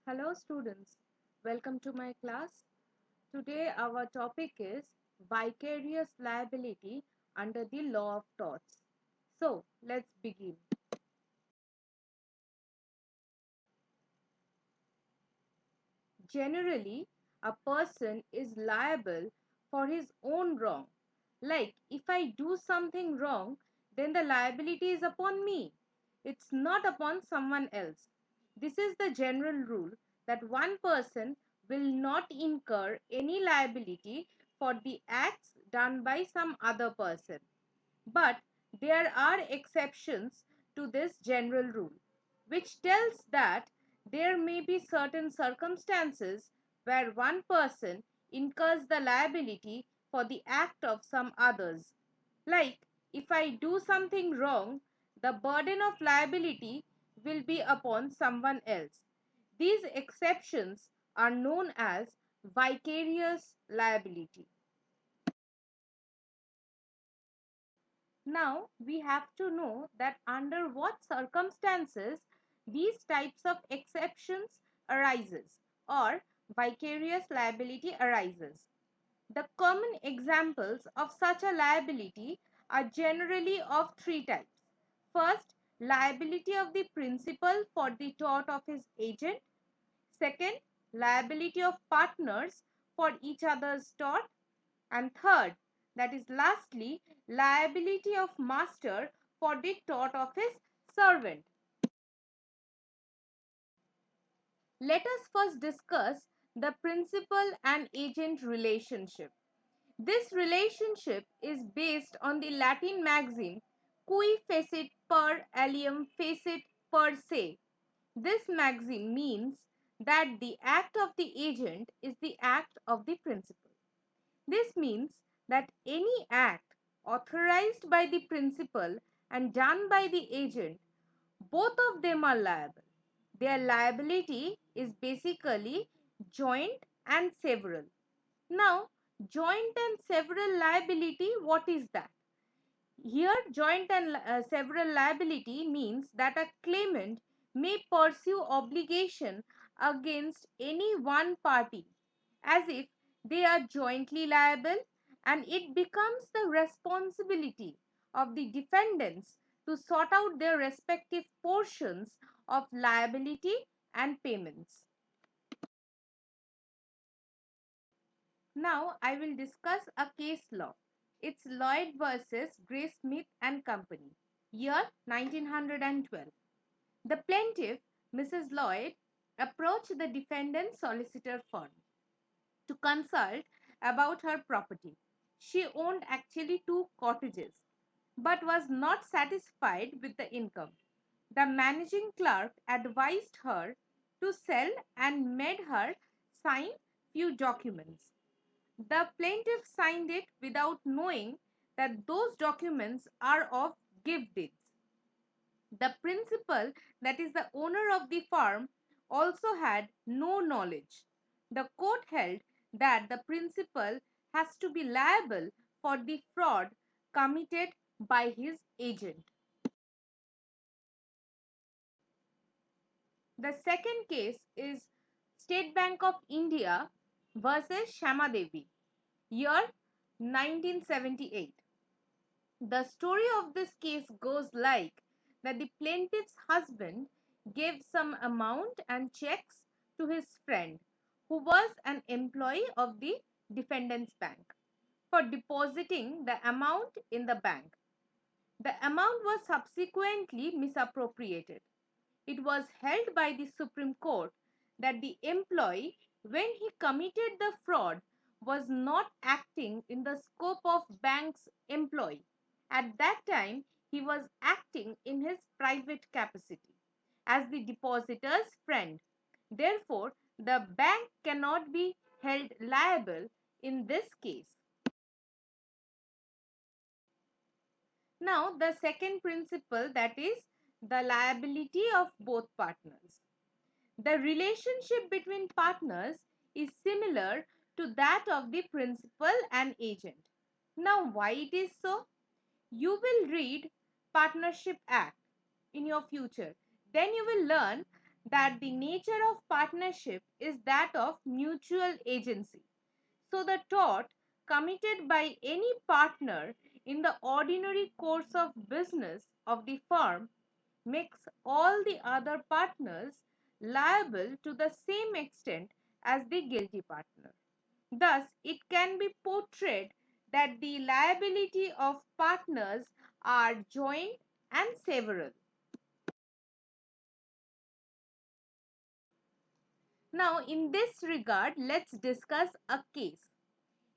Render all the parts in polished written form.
Hello students, welcome to my class. Today our topic is vicarious liability under the law of torts. So let's begin. Generally, a person is liable for his own wrong. Like if I do something wrong, then the liability is upon me. It's not upon someone else. This is the general rule that one person will not incur any liability for the acts done by some other person. But there are exceptions to this general rule, which tells that there may be certain circumstances where one person incurs the liability for the act of some others. Like, if I do something wrong, the burden of liability will be upon someone else. These exceptions are known as vicarious liability. Now we have to know that under what circumstances these types of exceptions arises or vicarious liability arises. The common examples of such a liability are generally of three types. First, liability of the principal for the tort of his agent. Second, liability of partners for each other's tort. And third, that is lastly, liability of master for the tort of his servant. Let us first discuss the principal and agent relationship. This relationship is based on the Latin maxim cui fecit per alium fecit per se. This maxim means that the act of the agent is the act of the principal. This means that any act authorized by the principal and done by the agent, both of them are liable. Their liability is basically joint and several. Now, joint and several liability, what is that? Here, joint and several liability means that a claimant may pursue obligation against any one party as if they are jointly liable, and it becomes the responsibility of the defendants to sort out their respective portions of liability and payments. Now I will discuss a case law. It's Lloyd versus Gray Smith and Company, year 1912. The plaintiff, Mrs. Lloyd, approached the defendant's solicitor firm to consult about her property. She owned actually two cottages but was not satisfied with the income. The managing clerk advised her to sell and made her sign few documents. The plaintiff signed it without knowing that those documents are of gift deeds. The principal, that is the owner of the farm, also had no knowledge. The court held that the principal has to be liable for the fraud committed by his agent. The second case is State Bank of India versus Shama Devi, year 1978. The story of this case goes like that the plaintiff's husband gave some amount and checks to his friend, who was an employee of the defendant's bank, for depositing the amount in the bank. The amount was subsequently misappropriated. It was held by the Supreme Court that the employee, when he committed the fraud, was not acting in the scope of bank's employee. At that time, he was acting in his private capacity as the depositor's friend. Therefore, the bank cannot be held liable in this case. Now, the second principle, that is the liability of both partners. The relationship between partners is similar to that of the principal and agent. Now, why it is so? You will read Partnership Act in your future. Then you will learn that the nature of partnership is that of mutual agency. So, the tort committed by any partner in the ordinary course of business of the firm makes all the other partners liable to the same extent as the guilty partner. Thus, it can be portrayed that the liability of partners are joint and several. Now, in this regard, let's discuss a case.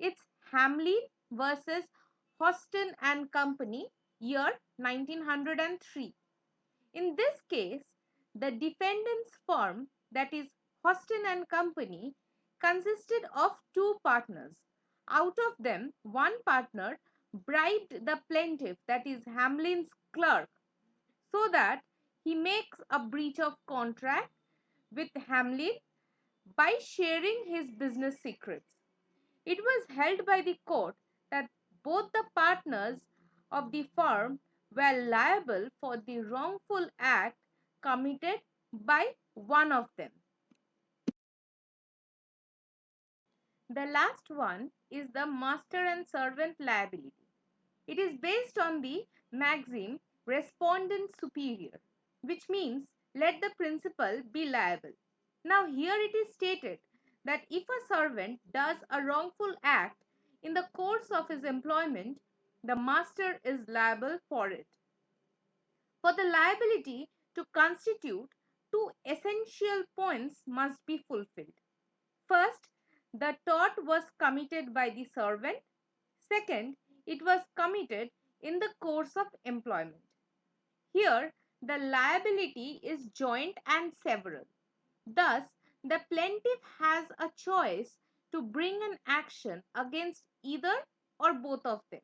It's Hamlin versus Houston and Company, year 1903. In this case, the defendant's firm, that is Houston and Company, consisted of two partners. Out of them, one partner bribed the plaintiff, that is Hamlin's clerk, so that he makes a breach of contract with Hamlin by sharing his business secrets. It was held by the court that both the partners of the firm were liable for the wrongful act committed by one of them. The last one is the master and servant liability. It is based on the maxim respondent superior, which means let the principal be liable. Now, here it is stated that if a servant does a wrongful act in the course of his employment, the master is liable for it. For the liability to constitute, two essential points must be fulfilled. First, the tort was committed by the servant. Second, it was committed in the course of employment. Here, the liability is joint and several. Thus, the plaintiff has a choice to bring an action against either or both of them.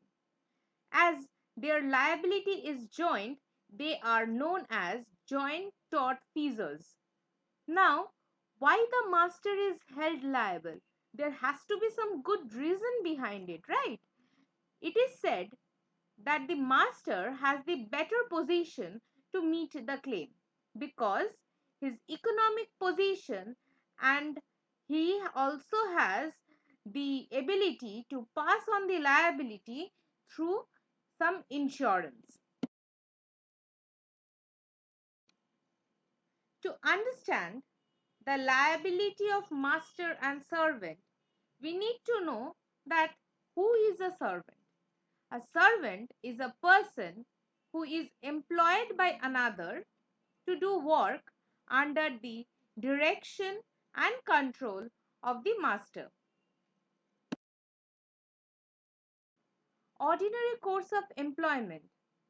As their liability is joint, they are known as joint tort feasors. Now, why the master is held liable? There has to be some good reason behind it, right? It is said that the master has the better position to meet the claim because his economic position, and he also has the ability to pass on the liability through some insurance. To understand the liability of master and servant, we need to know that who is a servant. A servant is a person who is employed by another to do work under the direction and control of the master. Ordinary course of employment,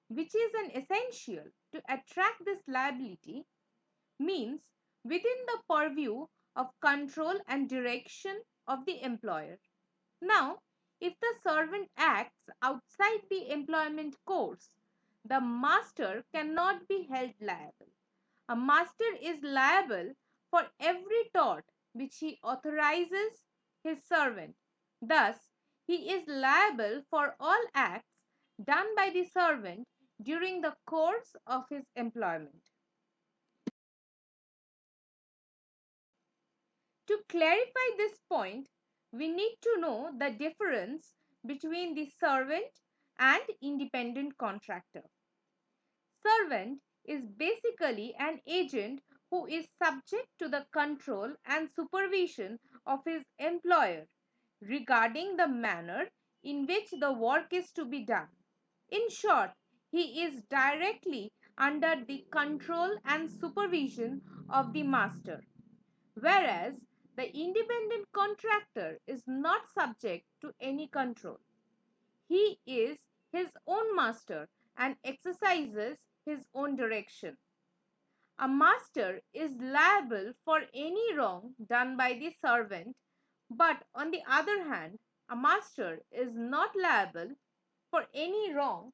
which is an essential to attract this liability, means within the purview of control and direction of the employer. Now, if the servant acts outside the employment course, the master cannot be held liable. A master is liable for every tort which he authorizes his servant. Thus, he is liable for all acts done by the servant during the course of his employment. To clarify this point, we need to know the difference between the servant and independent contractor. Servant is basically an agent who is subject to the control and supervision of his employer regarding the manner in which the work is to be done. In short, he is directly under the control and supervision of the master, whereas the independent contractor is not subject to any control. He is his own master and exercises his own direction. A master is liable for any wrong done by the servant, but on the other hand, a master is not liable for any wrong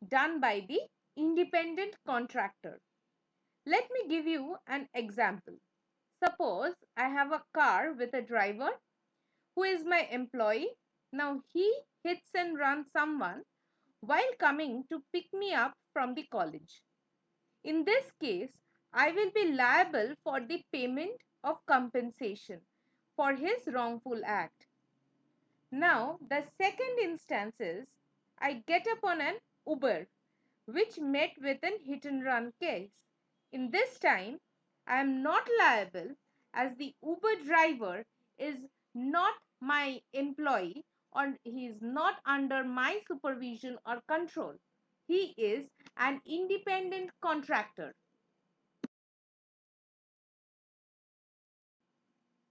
done by the independent contractor. Let me give you an example. Suppose I have a car with a driver who is my employee. Now he hits and runs someone while coming to pick me up from the college. In this case, I will be liable for the payment of compensation for his wrongful act. Now, the second instance is I get upon an Uber which met with an hit and run case. In this time, I am not liable as the Uber driver is not my employee or he is not under my supervision or control. He is an independent contractor.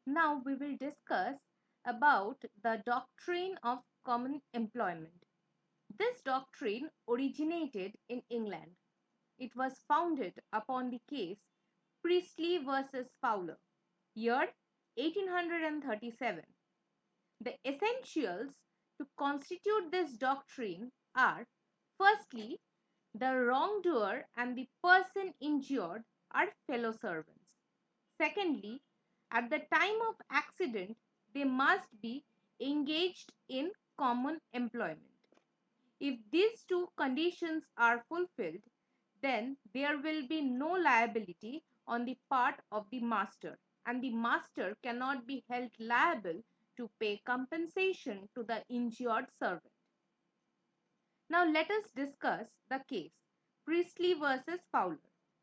Now we will discuss about the doctrine of common employment. This doctrine originated in England. It was founded upon the case Priestley versus Fowler, year 1837. The essentials to constitute this doctrine are: firstly, the wrongdoer and the person injured are fellow servants. Secondly, at the time of accident, they must be engaged in common employment. If these two conditions are fulfilled, then there will be no liability on the part of the master, and the master cannot be held liable to pay compensation to the injured servant. Now let us discuss the case Priestley versus Fowler.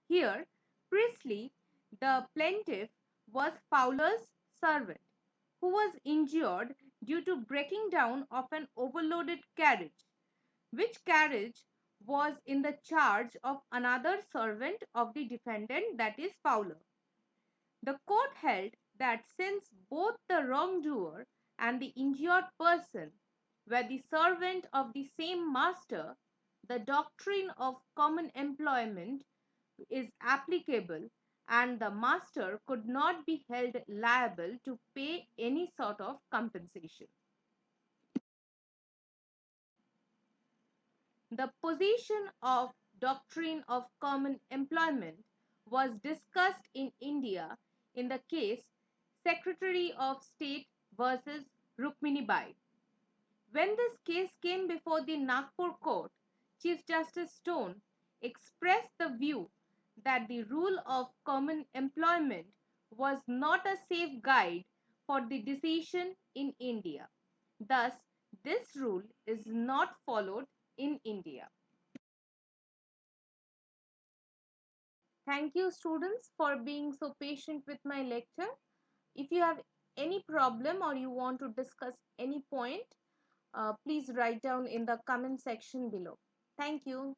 Here, Priestley, the plaintiff, was Fowler's servant who was injured due to breaking down of an overloaded carriage, which carriage was in the charge of another servant of the defendant, that is Fowler. The court held that since both the wrongdoer and the injured person were the servant of the same master, the doctrine of common employment is applicable and the master could not be held liable to pay any sort of compensation. The position of doctrine of common employment was discussed in India in the case Secretary of State versus Rukmini Bai. When this case came before the Nagpur court, Chief Justice Stone expressed the view that the rule of common employment was not a safe guide for the decision in India. Thus, this rule is not followed in India. Thank you, students, for being so patient with my lecture. If you have any problem or you want to discuss any point, please write down in the comment section below. Thank you.